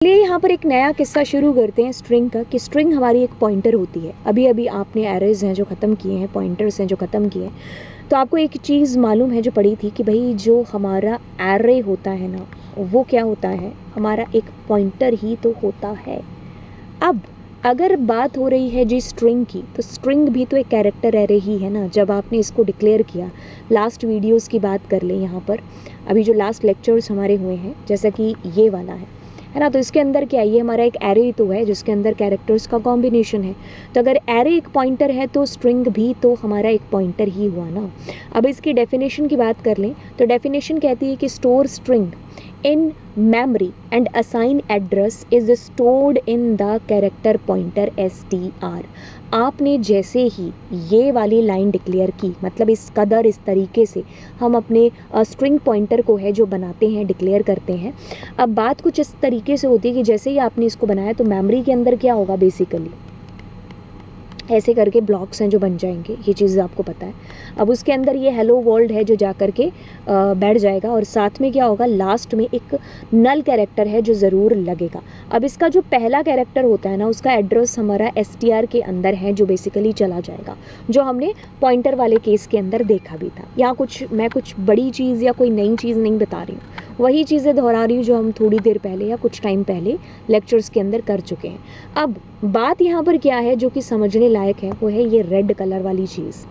चलिए यहाँ पर एक नया किस्सा शुरू करते हैं स्ट्रिंग का, कि स्ट्रिंग हमारी एक पॉइंटर होती है। अभी अभी आपने एरेज हैं जो ख़त्म किए हैं, पॉइंटर्स हैं जो ख़त्म किए हैं, तो आपको एक चीज़ मालूम है जो पड़ी थी कि भाई जो हमारा एरे होता है ना, वो क्या होता है, हमारा एक पॉइंटर ही तो होता है। अब अगर बात हो रही है जी स्ट्रिंग की, तो स्ट्रिंग भी तो एक कैरेक्टर एरे ही है ना। जब आपने इसको डिक्लेयर किया, लास्ट वीडियोस की बात कर लें यहाँ पर, अभी जो लास्ट लेक्चर्स हमारे हुए हैं, जैसा कि ये वाला है ना, तो इसके अंदर क्या है, ये हमारा एक एरे ही तो है जिसके अंदर कैरेक्टर्स का कॉम्बिनेशन है। तो अगर एरे एक पॉइंटर है तो स्ट्रिंग भी तो हमारा एक पॉइंटर ही हुआ ना। अब इसकी डेफिनेशन की बात कर लें तो डेफिनेशन कहती है कि store string in memory and assign address is stored in the character pointer str। आपने जैसे ही ये वाली लाइन डिक्लेयर की, मतलब इस कदर इस तरीके से हम अपने स्ट्रिंग पॉइंटर को है जो बनाते हैं, डिक्लेयर करते हैं। अब बात कुछ इस तरीके से होती है कि जैसे ही आपने इसको बनाया तो मेमोरी के अंदर क्या होगा, बेसिकली ऐसे करके ब्लॉक्स हैं जो बन जाएंगे, ये चीज़ आपको पता है। अब उसके अंदर ये हेलो वर्ल्ड है जो जा कर के बैठ जाएगा, और साथ में क्या होगा, लास्ट में एक नल कैरेक्टर है जो ज़रूर लगेगा। अब इसका जो पहला कैरेक्टर होता है ना, उसका एड्रेस हमारा STR के अंदर है जो बेसिकली चला जाएगा, जो हमने पॉइंटर वाले केस के अंदर देखा भी था। यहाँ मैं कुछ बड़ी चीज़ या कोई नई चीज़ नहीं बता रही हूँ, वही चीज़ें दोहरा रही हूँ जो हम थोड़ी देर पहले या कुछ टाइम पहले लेक्चर्स के अंदर कर चुके हैं। अब बात यहाँ पर क्या है जो कि समझने लायक है, वो है ये रेड कलर वाली चीज़।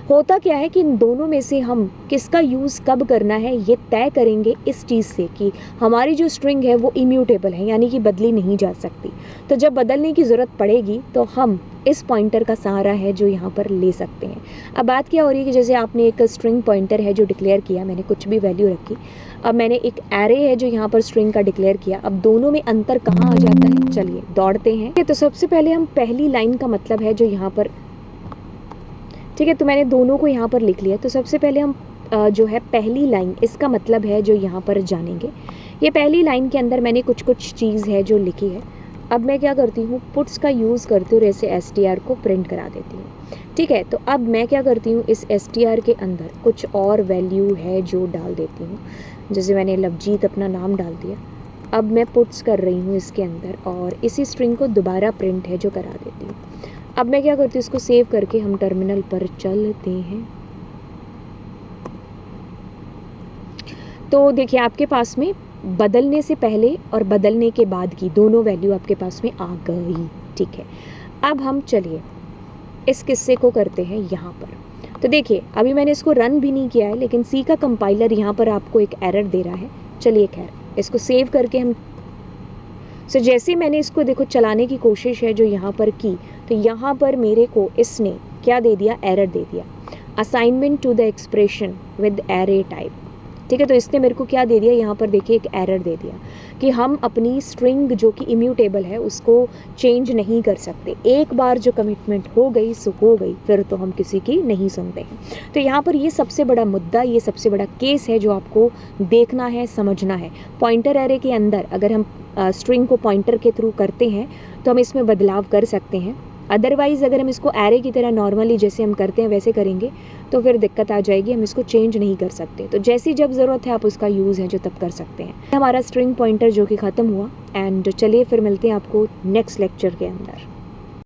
होता क्या है कि इन दोनों में से हम किसका यूज़ कब करना है ये तय करेंगे इस चीज़ से कि हमारी जो स्ट्रिंग है वो इम्यूटेबल है, यानी कि बदली नहीं जा सकती। तो जब बदलने की ज़रूरत पड़ेगी तो हम इस पॉइंटर का सहारा है जो यहाँ पर ले सकते हैं। अब बात क्या हो रही है कि जैसे आपने एक स्ट्रिंग पॉइंटर है जो डिक्लेयर किया, मैंने कुछ भी वैल्यू रखी, अब मैंने एक एरे है जो यहाँ पर स्ट्रिंग का डिक्लेयर किया। अब दोनों में अंतर कहाँ आ जाता है, चलिए दौड़ते हैं। तो सबसे पहले हम पहली लाइन का मतलब है जो यहाँ पर, ठीक है, तो मैंने दोनों को यहाँ पर लिख लिया। तो सबसे पहले हम जो है पहली लाइन, इसका मतलब है जो यहाँ पर जानेंगे। ये पहली लाइन के अंदर मैंने कुछ चीज़ है जो लिखी है। अब मैं क्या करती हूँ, पुट्स का यूज़ करती हूँ, ऐसे STR को प्रिंट करा देती हूँ। ठीक है, तो अब मैं क्या करती हूँ, इस STR के अंदर कुछ और वैल्यू है जो डाल देती हूँ। जैसे मैंने लवजीत अपना नाम डाल दिया। अब मैं पुट्स कर रही हूँ इसके अंदर, और इसी स्ट्रिंग को दोबारा प्रिंट है जो करा देती हूँ। अब मैं क्या करती हूँ, इसको सेव करके हम टर्मिनल पर चलते हैं। तो देखिए आपके पास में बदलने से पहले और बदलने के बाद की दोनों वैल्यू आपके पास में आ गई। ठीक है, अब हम चलिए इस किस्से को करते हैं यहाँ पर। तो देखिए अभी मैंने इसको रन भी नहीं किया है, लेकिन सी का कंपाइलर यहाँ पर आपको एक एरर दे रहा है। चलिए खैर, इसको सेव करके हम जैसे मैंने इसको देखो चलाने की कोशिश है जो यहाँ पर की, तो यहाँ पर मेरे को इसने क्या दे दिया, एरर दे दिया, assignment to the expression with array type. ठीक है, तो इसने मेरे को क्या दे दिया, यहाँ पर देखिए एक एरर दे दिया कि हम अपनी स्ट्रिंग जो कि इम्यूटेबल है उसको चेंज नहीं कर सकते। एक बार जो कमिटमेंट हो गई सो हो गई, फिर तो हम किसी की नहीं सुनते हैं। तो यहाँ पर ये सबसे बड़ा मुद्दा, ये सबसे बड़ा केस है जो आपको देखना है, समझना है। पॉइंटर एरे के अंदर अगर हम स्ट्रिंग को पॉइंटर के थ्रू करते हैं तो हम इसमें बदलाव कर सकते हैं। अदरवाइज़ अगर हम इसको एरे की तरह नॉर्मली जैसे हम करते हैं वैसे करेंगे तो फिर दिक्कत आ जाएगी, हम इसको चेंज नहीं कर सकते। तो जैसी जब ज़रूरत है आप उसका यूज़ है जो तब कर सकते हैं। हमारा स्ट्रिंग पॉइंटर जो कि ख़त्म हुआ, एंड चलिए फिर मिलते हैं आपको नेक्स्ट लेक्चर के अंदर।